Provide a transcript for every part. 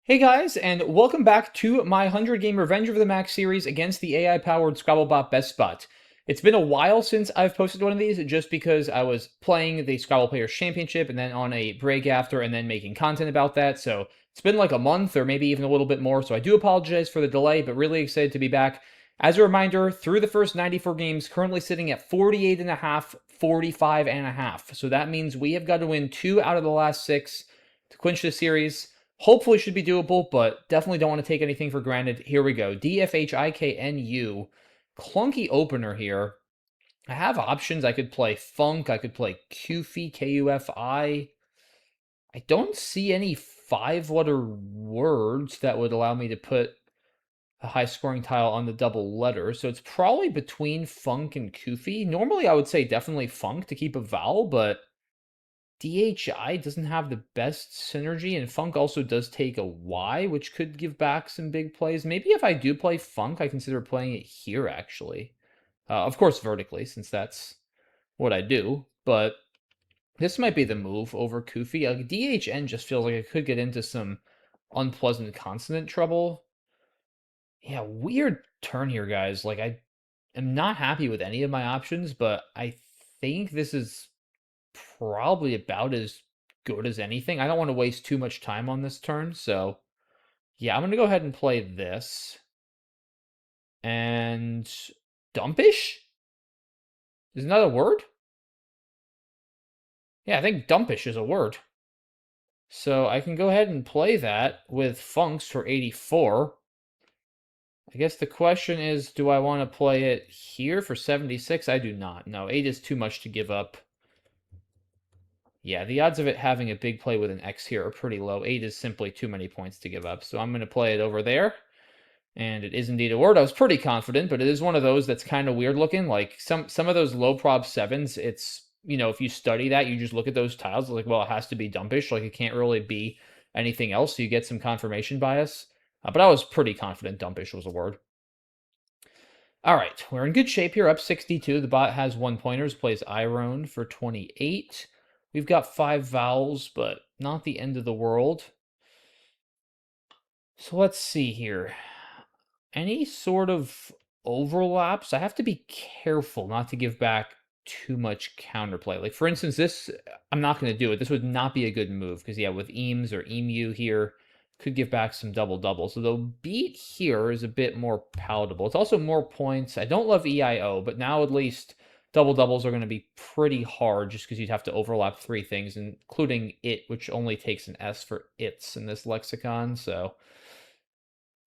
Hey guys, and welcome back to my 100 game Revenge of the Mack series against the AI-powered Scrabble bot BestBot. It's been a while since I've posted one of these, just because I was playing the Scrabble Players Championship and then on a break after and then making content about that, so it's been like a month or maybe even a little bit more, so I do apologize for the delay, but really excited to be back. As a reminder, through the first 94 games, currently sitting at 48.5, 45.5, so that means we have got to win 2 out of the last 6 to clinch the series. Hopefully should be doable, but definitely don't want to take anything for granted. Here we go. DFHIKNU. Clunky opener here. I have options. I could play Funk. I could play Kufi, KUFI. I don't see any 5-letter words that would allow me to put a high scoring tile on the double letter. So it's probably between Funk and Kufi. Normally I would say definitely Funk to keep a vowel, but DHI doesn't have the best synergy, and Funk also does take a Y, which could give back some big plays. Maybe if I do play Funk, I consider playing it here, actually. Of course, vertically, since that's what I do. But this might be the move over Kufi. DHN just feels like it could get into some unpleasant consonant trouble. Yeah, weird turn here, guys. Like, I am not happy with any of my options, but I think this is probably about as good as anything. I don't want to waste too much time on this turn, so yeah, I'm going to go ahead and play this. And dumpish? Isn't that a word? Yeah, I think dumpish is a word. So I can go ahead and play that with funks for 84. I guess the question is, do I want to play it here for 76? I do not. No, 8 is too much to give up. Yeah, the odds of it having a big play with an X here are pretty low. 8 is simply too many points to give up. So I'm going to play it over there. And it is indeed a word. I was pretty confident, but it is one of those that's kind of weird looking. Like some of those low prob 7s, it's, if you study that, you just look at those tiles, it's like, well, it has to be dumpish. Like it can't really be anything else. So you get some confirmation bias. But I was pretty confident dumpish was a word. All right, we're in good shape here, up 62. The bot has 1 pointers, plays Iron for 28. We've got 5 vowels, but not the end of the world. So let's see here. Any sort of overlaps, I have to be careful not to give back too much counterplay. Like, for instance, this, I'm not going to do it. This would not be a good move, because, yeah, with Eames or Emu here, could give back some double-doubles. So the beat here is a bit more palatable. It's also more points. I don't love EIO, but now at least double-doubles are going to be pretty hard, just because you'd have to overlap 3 things, including it, which only takes an S for its in this lexicon, so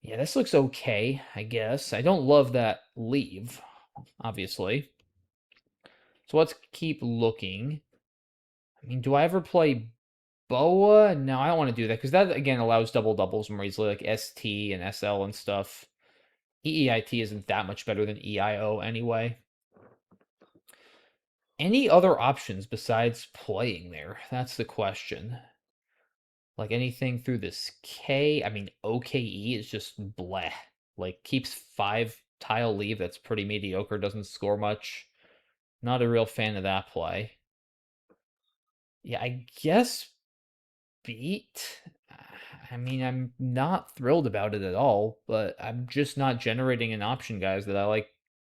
yeah, this looks okay, I guess. I don't love that leave, obviously. So let's keep looking. I mean, do I ever play Boa? No, I don't want to do that, because that, again, allows double-doubles more easily, like ST and SL and stuff. EEIT isn't that much better than EIO anyway. Any other options besides playing there? That's the question. Like anything through this K, I mean, OKE is just bleh. Like keeps 5 tile leave, that's pretty mediocre, doesn't score much. Not a real fan of that play. Yeah, I guess beat. I mean, I'm not thrilled about it at all, but I'm just not generating an option, guys, that I like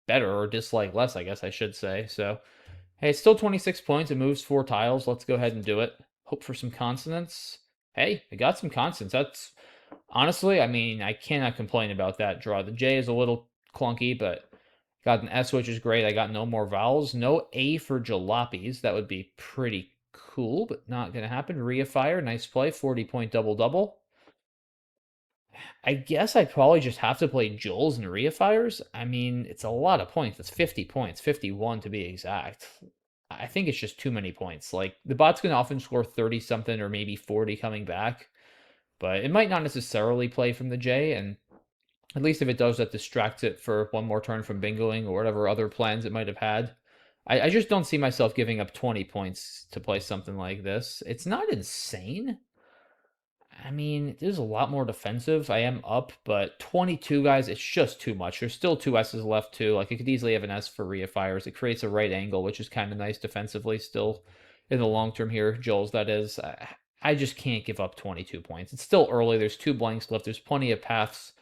better or dislike less, I guess I should say. So, hey, it's still 26 points. It moves 4 tiles. Let's go ahead and do it. Hope for some consonants. Hey, I got some consonants. That's honestly, I mean, I cannot complain about that draw. The J is a little clunky, but got an S, which is great. I got no more vowels. No A for jalopies. That would be pretty cool, but not going to happen. Reifier, nice play. 40-point double-double. I guess I probably just have to play Jules and Reifiers. I mean, it's a lot of points. It's 50 points, 51 to be exact. I think it's just too many points. Like, the bot's going to often score 30-something or maybe 40 coming back, but it might not necessarily play from the J, and at least if it does, that distracts it for one more turn from bingoing or whatever other plans it might have had. I just don't see myself giving up 20 points to play something like this. It's not insane. I mean, there's a lot more defensive. I am up, but 22 guys, it's just too much. There's still 2 S's left too. Like, it could easily have an S for Reifiers. It creates a right angle, which is kind of nice defensively still in the long term here. Joel's, that is. I just can't give up 22 points. It's still early. There's 2 blanks left. There's plenty of paths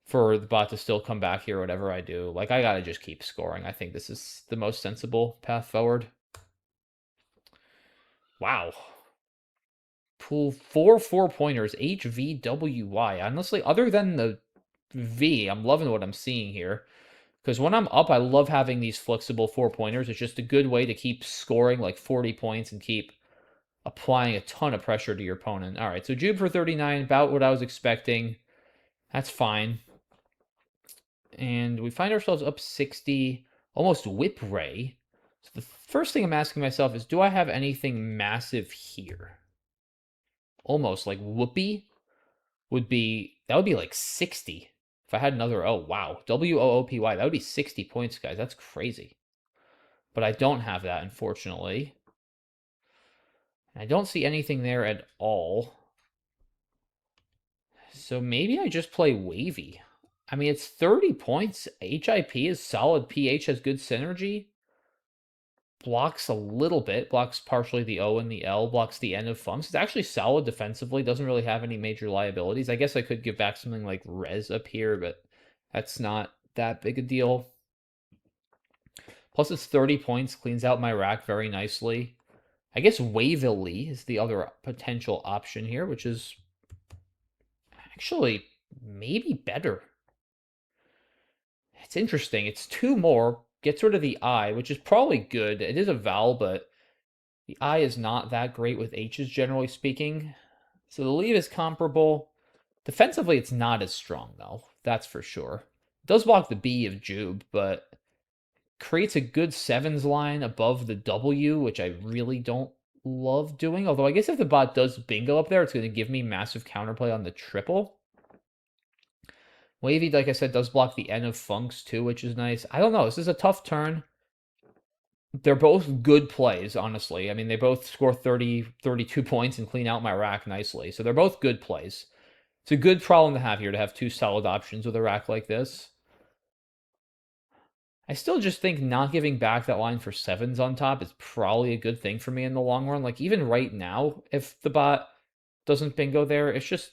for the bot to still come back here, whatever I do. Like, I gotta just keep scoring. I think this is the most sensible path forward. Wow. Pull 4 4-pointers, HVWY. Honestly, other than the V, I'm loving what I'm seeing here. Because when I'm up, I love having these flexible 4-pointers. It's just a good way to keep scoring like 40 points and keep applying a ton of pressure to your opponent. All right, so Jube for 39, about what I was expecting. That's fine. And we find ourselves up 60, almost whip ray. So the first thing I'm asking myself is, do I have anything massive here? Almost like whoopee would be, that would be like 60. If I had another, oh wow, WOOPY, that would be 60 points, guys. That's crazy. But I don't have that, unfortunately. I don't see anything there at all. So maybe I just play Wavy. I mean, it's 30 points. HIP is solid. PH has good synergy. Blocks a little bit. Blocks partially the O and the L. Blocks the N of Funks. It's actually solid defensively. Doesn't really have any major liabilities. I guess I could give back something like Res up here, but that's not that big a deal. Plus, it's 30 points. Cleans out my rack very nicely. I guess Wavily is the other potential option here, which is actually maybe better. It's interesting. It's 2 more. Gets rid of the I, which is probably good. It is a vowel, but the I is not that great with H's, generally speaking. So the lead is comparable. Defensively, it's not as strong, though. That's for sure. It does block the B of Jube, but creates a good sevens line above the W, which I really don't love doing. Although I guess if the bot does bingo up there, it's going to give me massive counterplay on the triple. Wavy, like I said, does block the N of Funks too, which is nice. I don't know. This is a tough turn. They're both good plays, honestly. I mean, they both score 30, 32 points and clean out my rack nicely. So they're both good plays. It's a good problem to have here, to have 2 solid options with a rack like this. I still just think not giving back that line for sevens on top is probably a good thing for me in the long run. Like, even right now, if the bot doesn't bingo there, it's just,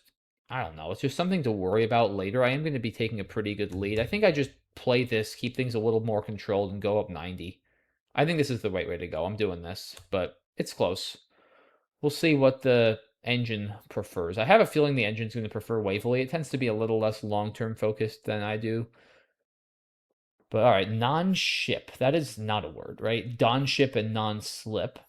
I don't know. It's just something to worry about later. I am going to be taking a pretty good lead. I think I just play this, keep things a little more controlled, and go up 90. I think this is the right way to go. I'm doing this, but it's close. We'll see what the engine prefers. I have a feeling the engine's going to prefer Wavily. It tends to be a little less long-term focused than I do. But all right, non-ship. That is not a word, right? Don-ship and non-slip.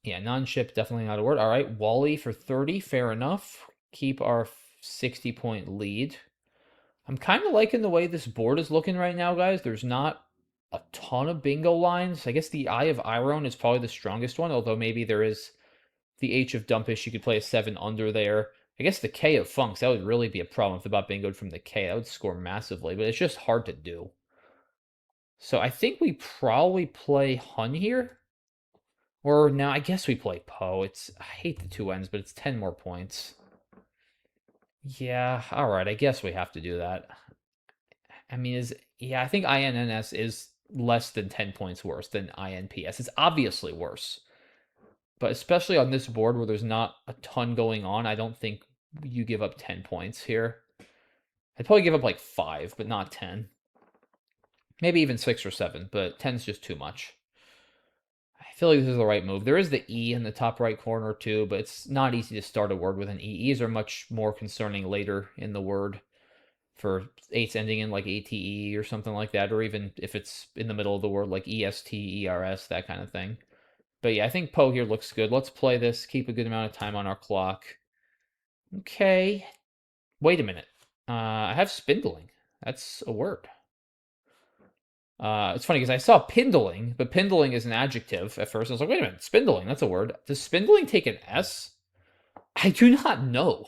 Yeah, non-ship, definitely not a word. All right, Wally for 30, fair enough. Keep our 60-point lead. I'm kind of liking the way this board is looking right now, guys. There's not a ton of bingo lines. I guess the Eye of Iron is probably the strongest one, although maybe there is the H of Dumpish. You could play a 7 under there. I guess the K of Funks, that would really be a problem if the bot bingoed from the K. That would score massively, but it's just hard to do. So I think we probably play Hun here. Or no, I guess we play Poe. I hate the 2 ends, but it's 10 more points. Yeah, all right. I guess we have to do that. I mean, I think INNS is less than 10 points worse than INPS. It's obviously worse. But especially on this board where there's not a ton going on, I don't think you give up 10 points here. I'd probably give up like 5, but not 10. Maybe even 6 or 7, but 10's just too much. I feel like this is the right move. There is the E in the top right corner too, but it's not easy to start a word with an E. E's are much more concerning later in the word for 8s ending in like ATE or something like that, or even if it's in the middle of the word like EST, ERS, that kind of thing. But yeah, I think Poe here looks good. Let's play this, keep a good amount of time on our clock. Okay. Wait a minute. I have spindling. That's a word. It's funny because I saw pindling, but pindling is an adjective at first. I was like, wait a minute, spindling, that's a word. Does spindling take an S? I do not know.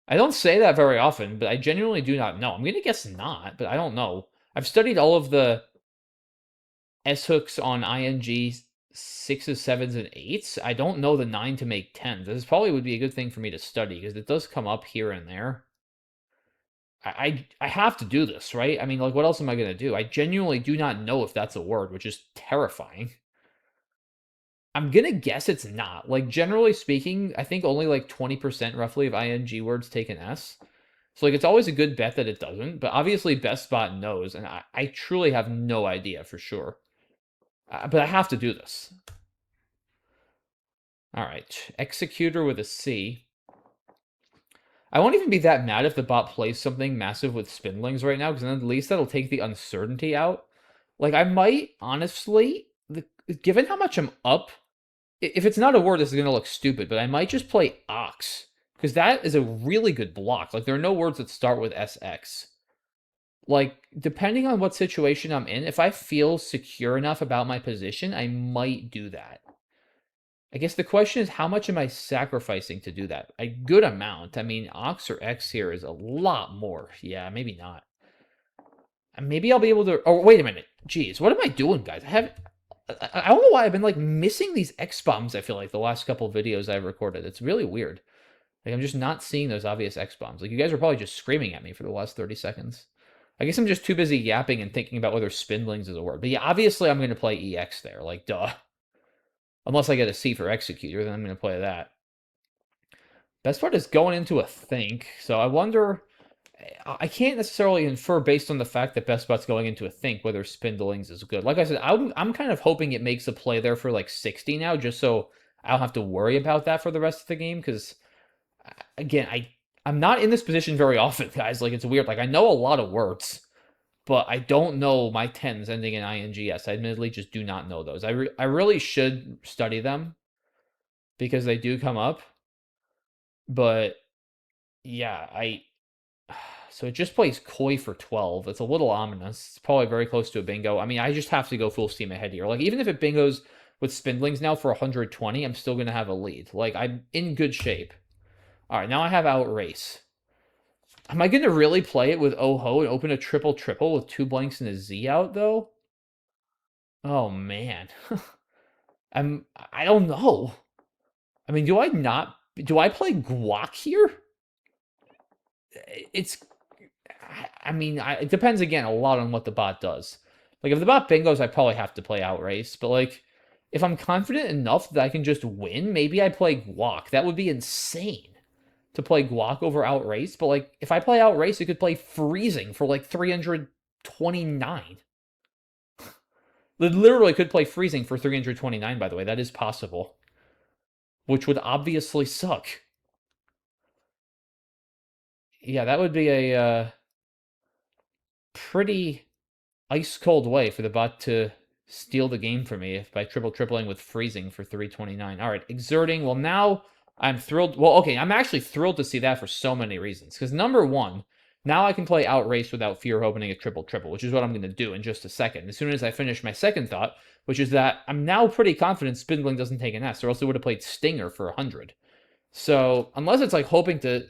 I don't say that very often, but I genuinely do not know. I'm going to guess not, but I don't know. I've studied all of the S hooks on ing 6s, 7s, and 8s. I don't know the 9 to make 10s. This probably would be a good thing for me to study because it does come up here and there. I have to do this, right? I mean, like, what else am I going to do? I genuinely do not know if that's a word, which is terrifying. I'm gonna guess it's not. Like, generally speaking, I think only like 20% roughly of ing words take an S. So like it's always a good bet that it doesn't, but obviously BestBot knows, and I truly have no idea for sure. But I have to do this. All right, Executor with a C. I won't even be that mad if the bot plays something massive with Spindlings right now, because then at least that'll take the uncertainty out. Like, I might, honestly, given how much I'm up, if it's not a word, this is going to look stupid, but I might just play Ox, because that is a really good block. Like, there are no words that start with SX. Like, depending on what situation I'm in, if I feel secure enough about my position, I might do that. I guess the question is, how much am I sacrificing to do that? A good amount. I mean, Ox or X here is a lot more. Yeah, maybe not. And maybe I'll be able to... Oh, wait a minute. Jeez, what am I doing, guys? I don't know why I've been, like, missing these X-bombs, I feel like, the last couple videos I've recorded. It's really weird. Like, I'm just not seeing those obvious X-bombs. Like, you guys are probably just screaming at me for the last 30 seconds. I guess I'm just too busy yapping and thinking about whether Spindlings is a word. But yeah, obviously I'm going to play EX there. Like, duh. Unless I get a C for Executor, then I'm going to play that. Best part is going into a think. So I wonder... I can't necessarily infer based on the fact that BestBot's going into a think whether Spindlings is good. Like I said, I'm kind of hoping it makes a play there for like 60 now, just so I don't have to worry about that for the rest of the game. Because, again, I'm not in this position very often, guys. Like, it's weird. Like, I know a lot of words, but I don't know my 10s ending in INGS. I admittedly just do not know those. I really should study them because they do come up. But, yeah, So it just plays Koi for 12. It's a little ominous. It's probably very close to a bingo. I mean, I just have to go full steam ahead here. Like, even if it bingos with Spindlings now for 120, I'm still going to have a lead. Like, I'm in good shape. All right, now I have Outrace. Am I going to really play it with Oh-Ho and open a triple-triple with 2 blanks and a Z out, though? Oh, man. I don't know. I mean, do I play Guac here? It depends again a lot on what the bot does. Like, if the bot bingos, I probably have to play Outrace. But, like, if I'm confident enough that I can just win, maybe I play Guac. That would be insane to play Guac over Outrace. But, like, if I play Outrace, it could play Freezing for, like, 329. It literally could play Freezing for 329, by the way. That is possible. Which would obviously suck. Yeah, that would be a pretty ice-cold way for the bot to steal the game from me by tripling with Freezing for 329. All right, Exerting. Well, now I'm thrilled. Well, okay, I'm actually thrilled to see that for so many reasons. Because number one, now I can play Outrace without fear of opening a triple, which is what I'm going to do in just a second. As soon as I finish my second thought, which is that I'm now pretty confident Spindling doesn't take an S, or else it would have played Stinger for 100. So unless it's like hoping to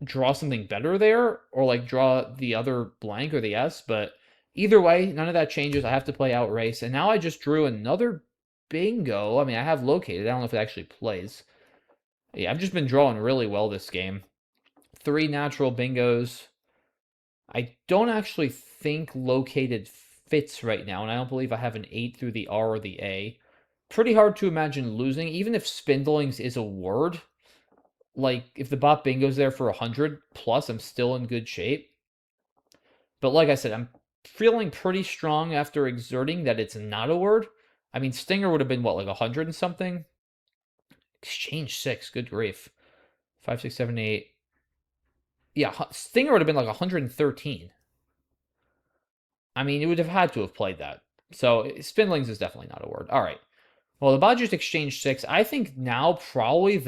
draw something better there, or like draw the other blank or the S, but either way, none of that changes. I have to play Outrace, and now I just drew another bingo. I mean, I have located. I don't know if it actually plays. Yeah, I've just been drawing really well this game. 3 natural bingos. I don't actually think located fits right now, and I don't believe I have an 8 through the R or the A. Pretty hard to imagine losing, even if Spindlings is a word. Like, if the bot bingo's there for 100 plus, I'm still in good shape. But like I said, I'm feeling pretty strong after exerting that it's not a word. I mean, Stinger would have been, what, like 100 and something? Exchange 6, good grief. 5, 6, 7, 8. Yeah, Stinger would have been like 113. I mean, it would have had to have played that. So, Spindlings is definitely not a word. All right. Well, the bot just exchanged 6. I think now probably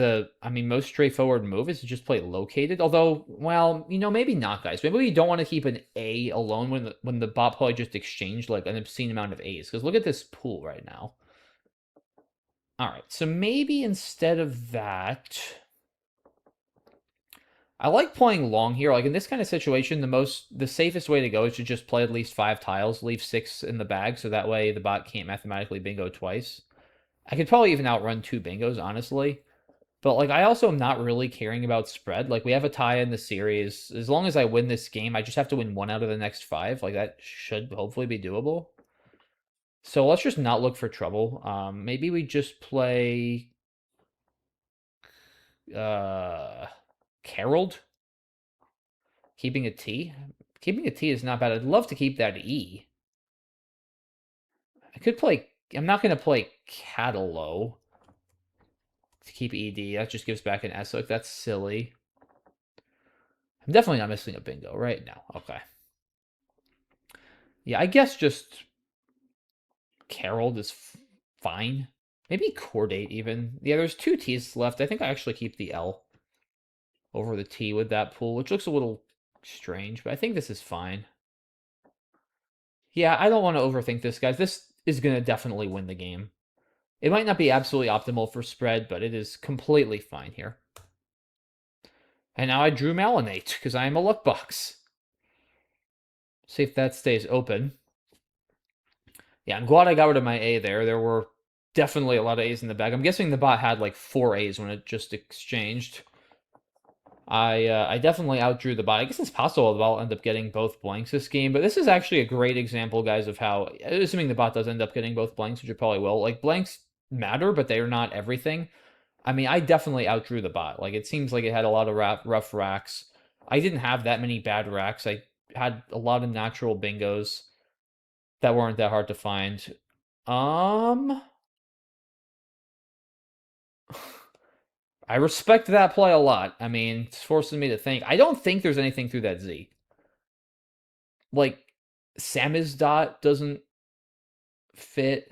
most straightforward move is to just play located. Although, well, maybe not, guys. Maybe we don't want to keep an A alone when the bot probably just exchanged like an obscene amount of A's. Because look at this pool right now. All right, so maybe instead of that, I like playing long here. Like in this kind of situation, the safest way to go is to just play at least 5 tiles, leave 6 in the bag, so that way the bot can't mathematically bingo twice. I could probably even outrun 2 bingos, honestly. But, like, I also am not really caring about spread. Like, we have a tie in the series. As long as I win this game, I just have to win 1 out of the next 5. Like, that should hopefully be doable. So let's just not look for trouble. Maybe we just play Caroled, keeping a T. Keeping a T is not bad. I'd love to keep that E. I could play. I'm not going to play Catalo to keep ED. That just gives back an S. Like that's silly. I'm definitely not missing a bingo right now. Okay. Yeah, I guess just Caroled is fine. Maybe Chordate even. Yeah, there's two T's left. I think I actually keep the L over the T with that pool, which looks a little strange, but I think this is fine. Yeah, I don't want to overthink this, guys. This is going to definitely win the game. It might not be absolutely optimal for spread, but it is completely fine here. And now I drew Malinate, because I am a luck box. See if that stays open. Yeah, I'm glad I got rid of my A there. There were definitely a lot of A's in the bag. I'm guessing the bot had like 4 A's when it just exchanged. I definitely outdrew the bot. I guess it's possible the bot will end up getting both blanks this game, but this is actually a great example, guys, of how, assuming the bot does end up getting both blanks, which it probably will, like, blanks matter, but they are not everything. I mean, I definitely outdrew the bot. Like, it seems like it had a lot of rough racks. I didn't have that many bad racks. I had a lot of natural bingos that weren't that hard to find. I respect that play a lot. I mean, it's forcing me to think. I don't think there's anything through that Z. Like, Samizdat doesn't fit.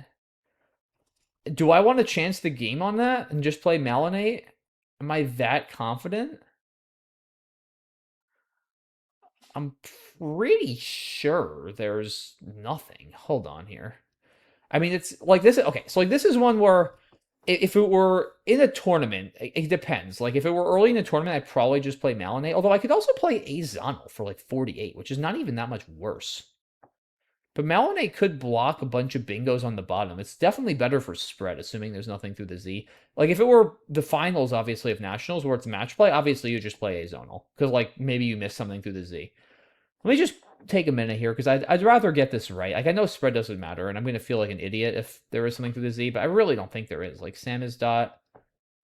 Do I want to chance the game on that and just play Malinate? Am I that confident? I'm pretty sure there's nothing. Hold on here. I mean, it's like this. Okay, so like this is one where if it were in a tournament, it depends. Like if it were early in the tournament, I'd probably just play Malinate. Although I could also play Azonal for like 48, which is not even that much worse. But Malinate could block a bunch of bingos on the bottom. It's definitely better for spread, assuming there's nothing through the Z. Like, if it were the finals, obviously, of Nationals, where it's match play, obviously you just play Azonal. Because, like, maybe you missed something through the Z. Let me just take a minute here, because I'd rather get this right. Like, I know spread doesn't matter, and I'm going to feel like an idiot if there is something through the Z, but I really don't think there is. Like, Samizdat.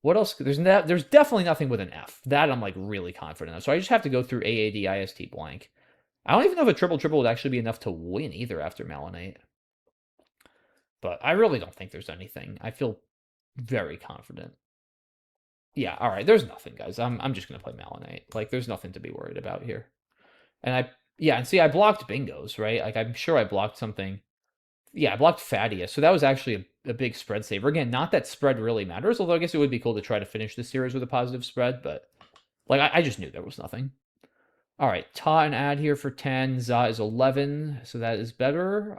What else? There's definitely nothing with an F. That I'm, like, really confident of. So I just have to go through AADIST blank. I don't even know if a triple would actually be enough to win either after Malinate. But I really don't think there's anything. I feel very confident. Yeah, all right. There's nothing, guys. I'm just gonna play Malinate. Like, there's nothing to be worried about here. And and see, I blocked bingos, right? Like, I'm sure I blocked something. Yeah, I blocked Fadia, so that was actually a big spread saver. Again, not that spread really matters, although I guess it would be cool to try to finish this series with a positive spread, but like I just knew there was nothing. All right, Ta and add here for 10. Za is 11, so that is better.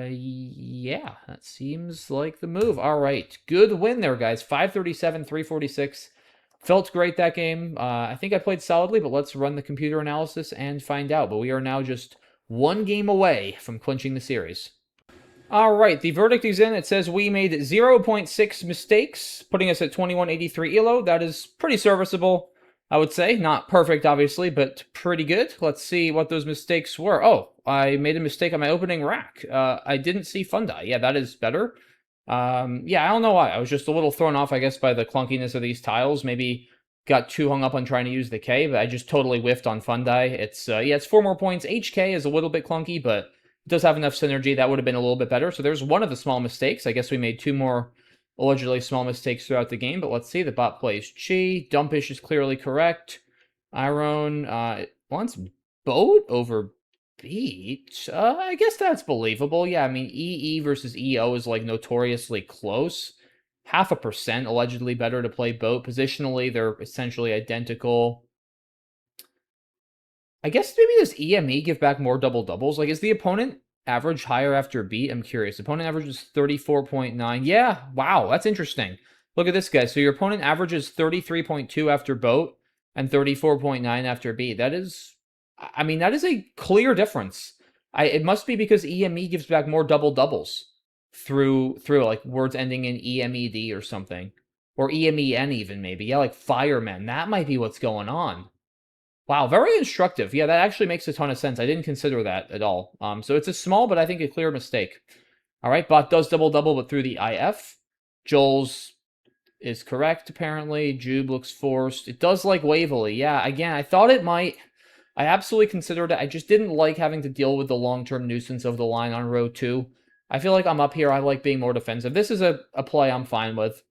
Yeah, that seems like the move. All right, good win there, guys. 537, 346. Felt great that game. I think I played solidly, but let's run the computer analysis and find out. But we are now just one game away from clinching the series. All right, the verdict is in. It says we made 0.6 mistakes, putting us at 2183 elo. That is pretty serviceable. I would say. Not perfect, obviously, but pretty good. Let's see what those mistakes were. Oh, I made a mistake on my opening rack. I didn't see Fundi. Yeah, that is better. Yeah, I don't know why. I was just a little thrown off, I guess, by the clunkiness of these tiles. Maybe got too hung up on trying to use the K, but I just totally whiffed on Fundi. It's, yeah, it's 4 more points. HK is a little bit clunky, but it does have enough synergy. That would have been a little bit better. So there's one of the small mistakes. I guess we made 2 more allegedly small mistakes throughout the game, but let's see. The bot plays Chi. Dumpish is clearly correct. Iron wants boat over beat. I guess that's believable. Yeah, I mean, EE versus EO is like notoriously close. 0.5% allegedly better to play boat. Positionally, they're essentially identical. I guess maybe does EME give back more double doubles? Like, is the opponent average higher after a beat? I'm curious. Opponent average is 34.9. Yeah, wow, that's interesting. Look at this guy. So your opponent averages 33.2 after boat and 34.9 after beat. That is, I mean, that is a clear difference. It must be because EME gives back more double doubles through like words ending in EMED or something. Or EMEN even maybe. Yeah, like firemen. That might be what's going on. Wow, very instructive. Yeah, that actually makes a ton of sense. I didn't consider that at all. So it's a small, but I think a clear mistake. All right, bot does double-double, but through the IF. Joel's is correct, apparently. Jube looks forced. It does like Waverly. Yeah, again, I thought it might. I absolutely considered it. I just didn't like having to deal with the long-term nuisance of the line on row 2. I feel like I'm up here. I like being more defensive. This is a play I'm fine with.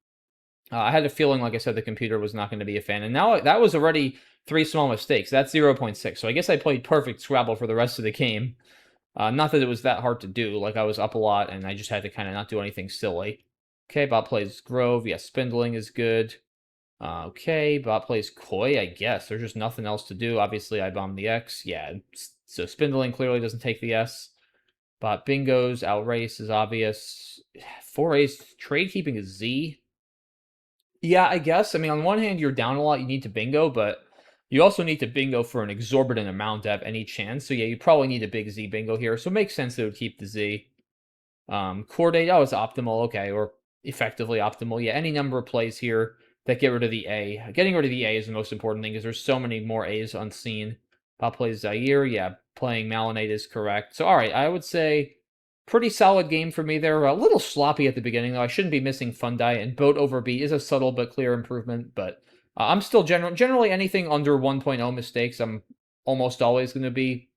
I had a feeling, like I said, the computer was not going to be a fan. And now that was already 3 small mistakes. That's 0.6. So I guess I played perfect Scrabble for the rest of the game. Not that it was that hard to do. Like, I was up a lot, and I just had to kind of not do anything silly. Okay, Bob plays Grove. Yeah, Spindling is good. Okay, Bob plays Koi, I guess. There's just nothing else to do. Obviously, I bombed the X. Yeah, so Spindling clearly doesn't take the S. Bot Bingos, Outrace is obvious. 4 A's, Trade Keeping is Z. Yeah, I guess. I mean, on one hand, you're down a lot. You need to bingo, but you also need to bingo for an exorbitant amount to have any chance. So yeah, you probably need a big Z bingo here. So it makes sense that it would keep the Z. Coordinate, oh, it's optimal. Okay, or effectively optimal. Yeah, any number of plays here that get rid of the A. Getting rid of the A is the most important thing because there's so many more A's unseen. Pop plays Zaire. Yeah, playing Malinate is correct. So, all right, I would say pretty solid game for me there. A little sloppy at the beginning, though. I shouldn't be missing Fundai, and Boat over B is a subtle but clear improvement, but I'm still generally anything under 1.0 mistakes, I'm almost always going to be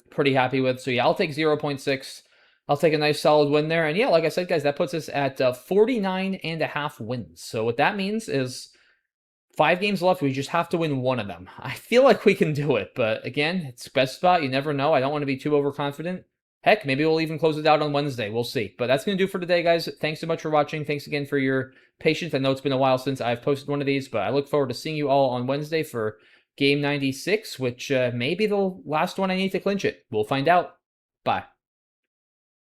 pretty happy with. So, yeah, I'll take 0.6. I'll take a nice solid win there. And yeah, like I said, guys, that puts us at 49.5 wins. So what that means is 5 games left. We just have to win one of them. I feel like we can do it. But again, it's BestBot. You never know. I don't want to be too overconfident. Heck, maybe we'll even close it out on Wednesday. We'll see. But that's going to do for today, guys. Thanks so much for watching. Thanks again for your patience. I know it's been a while since I've posted one of these, but I look forward to seeing you all on Wednesday for Game 96, which may be the last one I need to clinch it. We'll find out. Bye.